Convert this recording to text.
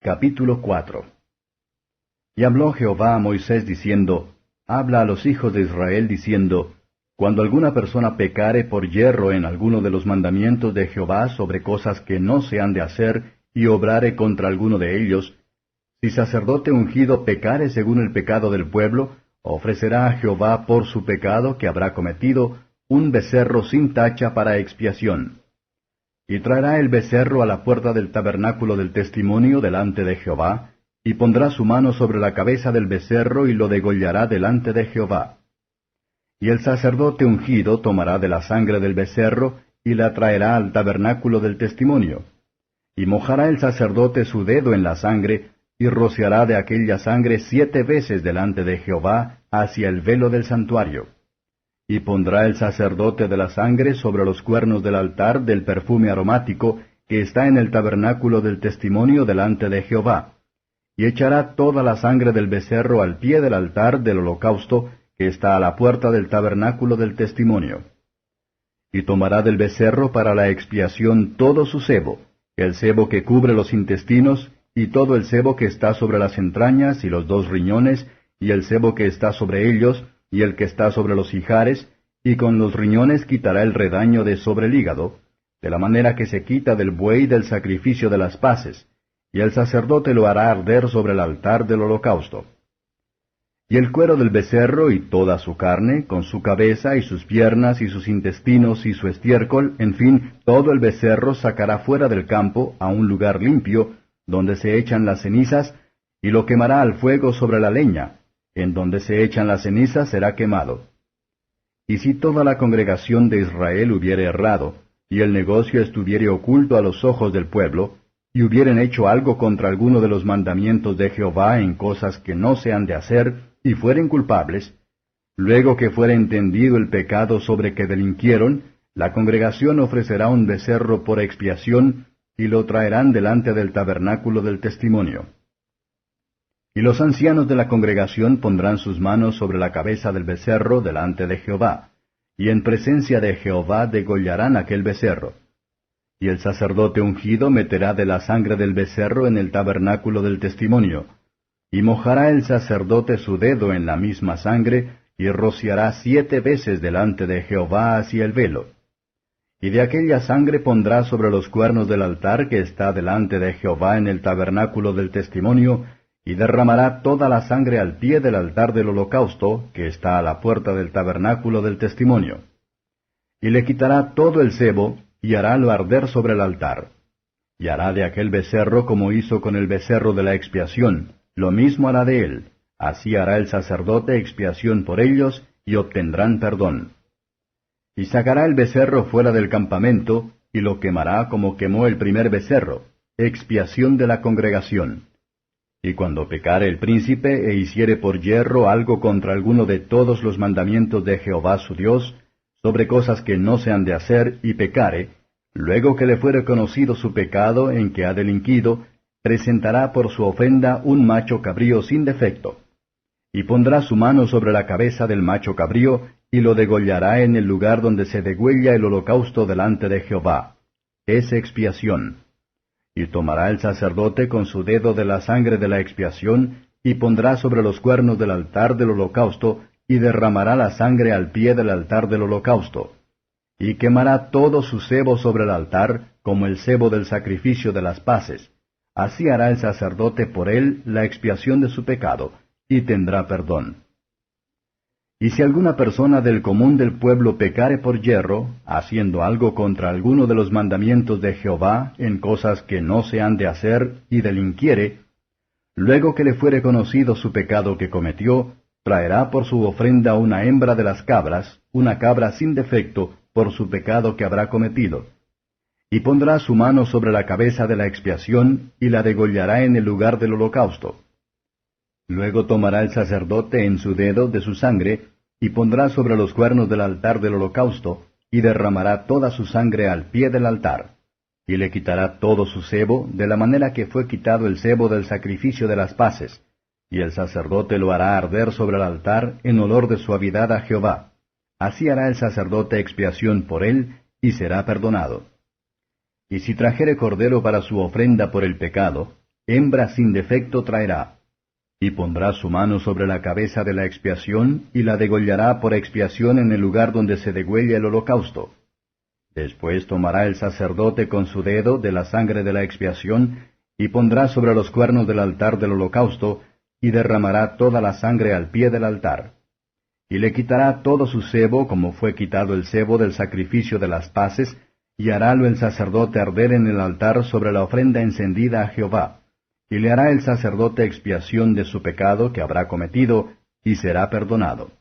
Capítulo 4. Y habló Jehová a Moisés diciendo, Habla a los hijos de Israel diciendo, Cuando alguna persona pecare por yerro en alguno de los mandamientos de Jehová sobre cosas que no se han de hacer, y obrare contra alguno de ellos, si sacerdote ungido pecare según el pecado del pueblo, ofrecerá a Jehová por su pecado que habrá cometido un becerro sin tacha para expiación. Y traerá el becerro a la puerta del tabernáculo del testimonio delante de Jehová, y pondrá su mano sobre la cabeza del becerro y lo degollará delante de Jehová. Y el sacerdote ungido tomará de la sangre del becerro, y la traerá al tabernáculo del testimonio. Y mojará el sacerdote su dedo en la sangre, y rociará de aquella sangre 7 veces delante de Jehová hacia el velo del santuario. Y pondrá el sacerdote de la sangre sobre los cuernos del altar del perfume aromático que está en el tabernáculo del testimonio delante de Jehová. Y echará toda la sangre del becerro al pie del altar del holocausto que está a la puerta del tabernáculo del testimonio. Y tomará del becerro para la expiación todo su sebo, el sebo que cubre los intestinos, y todo el sebo que está sobre las entrañas y los 2 riñones, y el sebo que está sobre ellos, y el que está sobre los ijares, y con los riñones quitará el redaño de sobre el hígado, de la manera que se quita del buey del sacrificio de las paces, y el sacerdote lo hará arder sobre el altar del holocausto. Y el cuero del becerro y toda su carne, con su cabeza y sus piernas y sus intestinos y su estiércol, en fin, todo el becerro sacará fuera del campo a un lugar limpio, donde se echan las cenizas, y lo quemará al fuego sobre la leña, en donde se echan las cenizas será quemado. Y si toda la congregación de Israel hubiere errado, y el negocio estuviere oculto a los ojos del pueblo, y hubieren hecho algo contra alguno de los mandamientos de Jehová en cosas que no se han de hacer, y fueren culpables, luego que fuere entendido el pecado sobre que delinquieron, la congregación ofrecerá un becerro por expiación, y lo traerán delante del tabernáculo del testimonio. Y los ancianos de la congregación pondrán sus manos sobre la cabeza del becerro delante de Jehová, y en presencia de Jehová degollarán aquel becerro. Y el sacerdote ungido meterá de la sangre del becerro en el tabernáculo del testimonio, y mojará el sacerdote su dedo en la misma sangre, y rociará 7 veces delante de Jehová hacia el velo. Y de aquella sangre pondrá sobre los cuernos del altar que está delante de Jehová en el tabernáculo del testimonio, y derramará toda la sangre al pie del altar del holocausto, que está a la puerta del tabernáculo del testimonio. Y le quitará todo el sebo, y harálo arder sobre el altar. Y hará de aquel becerro como hizo con el becerro de la expiación, lo mismo hará de él, así hará el sacerdote expiación por ellos, y obtendrán perdón. Y sacará el becerro fuera del campamento, y lo quemará como quemó el primer becerro, expiación de la congregación. Y cuando pecare el príncipe e hiciere por yerro algo contra alguno de todos los mandamientos de Jehová su Dios, sobre cosas que no se han de hacer, y pecare, luego que le fuere conocido su pecado en que ha delinquido, presentará por su ofrenda un macho cabrío sin defecto. Y pondrá su mano sobre la cabeza del macho cabrío, y lo degollará en el lugar donde se degüella el holocausto delante de Jehová. Es expiación. Y tomará el sacerdote con su dedo de la sangre de la expiación, y pondrá sobre los cuernos del altar del holocausto, y derramará la sangre al pie del altar del holocausto. Y quemará todo su sebo sobre el altar, como el sebo del sacrificio de las paces. Así hará el sacerdote por él la expiación de su pecado, y tendrá perdón. Y si alguna persona del común del pueblo pecare por yerro, haciendo algo contra alguno de los mandamientos de Jehová en cosas que no se han de hacer, y delinquiere, luego que le fuere conocido su pecado que cometió, traerá por su ofrenda una hembra de las cabras, una cabra sin defecto, por su pecado que habrá cometido. Y pondrá su mano sobre la cabeza de la expiación, y la degollará en el lugar del holocausto. Luego tomará el sacerdote en su dedo de su sangre, y pondrá sobre los cuernos del altar del holocausto, y derramará toda su sangre al pie del altar. Y le quitará todo su sebo, de la manera que fue quitado el sebo del sacrificio de las paces, y el sacerdote lo hará arder sobre el altar en olor de suavidad a Jehová. Así hará el sacerdote expiación por él, y será perdonado. Y si trajere cordero para su ofrenda por el pecado, hembra sin defecto traerá. Y pondrá su mano sobre la cabeza de la expiación, y la degollará por expiación en el lugar donde se degüella el holocausto. Después tomará el sacerdote con su dedo de la sangre de la expiación, y pondrá sobre los cuernos del altar del holocausto, y derramará toda la sangre al pie del altar. Y le quitará todo su sebo, como fue quitado el sebo del sacrificio de las paces, y harálo el sacerdote arder en el altar sobre la ofrenda encendida a Jehová. Y le hará el sacerdote expiación de su pecado que habrá cometido, y será perdonado.